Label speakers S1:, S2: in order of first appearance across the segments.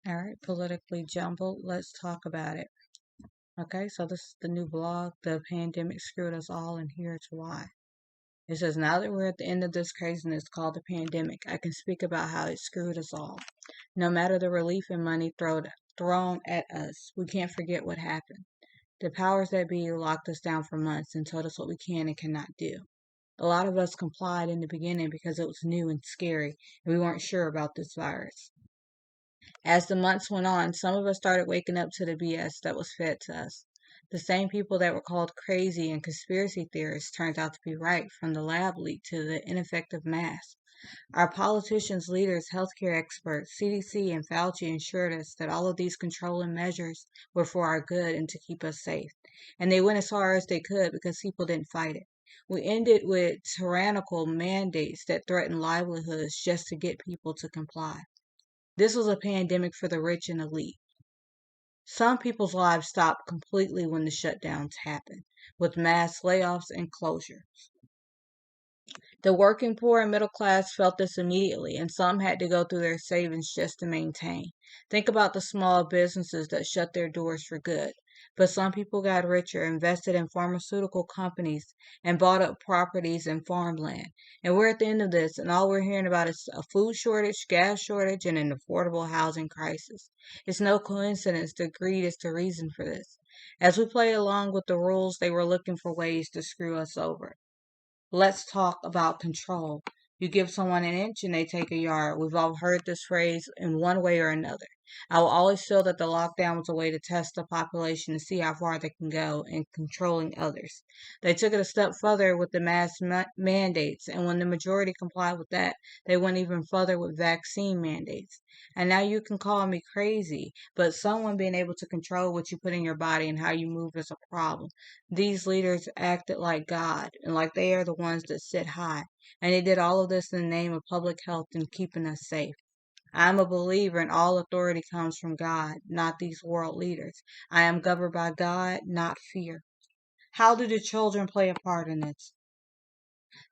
S1: All right, politically jumbled. Let's talk about it. Okay, so this is the new blog. The pandemic screwed us all, and here's why. It says, now that we're at the end of this craziness called the pandemic, I can speak about how it screwed us all. No matter the relief and money thrown at us, we can't forget what happened. The powers that be locked us down for months and told us what we can and cannot do. A lot of us complied in the beginning because it was new and scary, and we weren't sure about this virus. As the months went on, some of us started waking up to the BS that was fed to us. The same people that were called crazy and conspiracy theorists turned out to be right, from the lab leak to the ineffective mask. Our politicians, leaders, healthcare experts, CDC, and Fauci assured us that all of these controlling measures were for our good and to keep us safe. And they went as far as they could because people didn't fight it. We ended with tyrannical mandates that threatened livelihoods just to get people to comply. This was a pandemic for the rich and elite. Some people's lives stopped completely when the shutdowns happened, with mass layoffs and closure. The working poor and middle class felt this immediately, and some had to go through their savings just to maintain. Think about the small businesses that shut their doors for good. But some people got richer, invested in pharmaceutical companies, and bought up properties and farmland. And we're at the end of this, and all we're hearing about is a food shortage, gas shortage, and an affordable housing crisis. It's no coincidence that greed is the reason for this. As we played along with the rules, they were looking for ways to screw us over. Let's talk about control. You give someone an inch and they take a yard. We've all heard this phrase in one way or another. I will always feel that the lockdown was a way to test the population to see how far they can go in controlling others. They took it a step further with the mandates, and when the majority complied with that, they went even further with vaccine mandates. And now you can call me crazy, but someone being able to control what you put in your body and how you move is a problem. These leaders acted like God and like they are the ones that sit high. And they did all of this in the name of public health and keeping us safe. I'm a believer in all authority comes from God, not these world leaders. I am governed by God, not fear. How do the children play a part in this?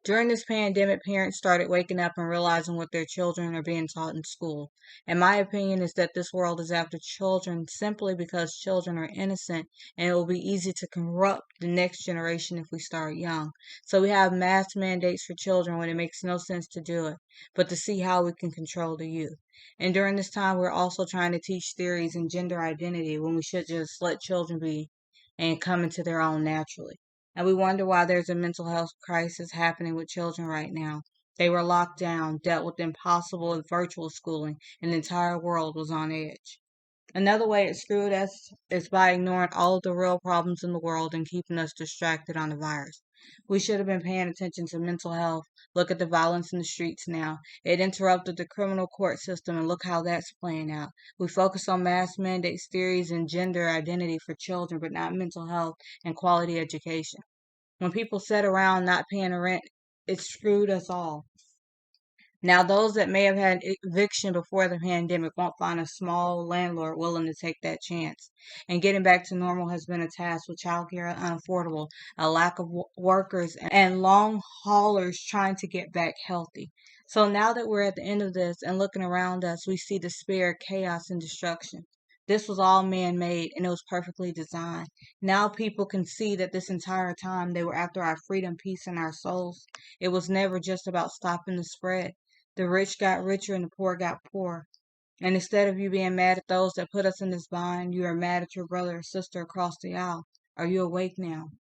S1: During this pandemic, parents started waking up and realizing what their children are being taught in school. And my opinion is that this world is after children simply because children are innocent, and it will be easy to corrupt the next generation if we start young. So we have mass mandates for children when it makes no sense to do it, but to see how we can control the youth. And during this time, we're also trying to teach theories in gender identity when we should just let children be and come into their own naturally. And we wonder why there's a mental health crisis happening with children right now. They were locked down, dealt with impossible virtual schooling, and the entire world was on edge. Another way it screwed us is by ignoring all of the real problems in the world and keeping us distracted on the virus. We should have been paying attention to mental health. Look at the violence in the streets now. It interrupted the criminal court system, and look how that's playing out. We focus on mass mandates, theories, and gender identity for children, but not mental health and quality education. When people sat around not paying rent, it screwed us all. Now, those that may have had eviction before the pandemic won't find a small landlord willing to take that chance. And getting back to normal has been a task with childcare unaffordable, a lack of workers, and long haulers trying to get back healthy. So now that we're at the end of this and looking around us, we see despair, chaos, and destruction. This was all man made and it was perfectly designed. Now people can see that this entire time they were after our freedom, peace, and our souls. It was never just about stopping the spread. The rich got richer and the poor got poorer. And instead of you being mad at those that put us in this bind, you are mad at your brother or sister across the aisle. Are you awake now?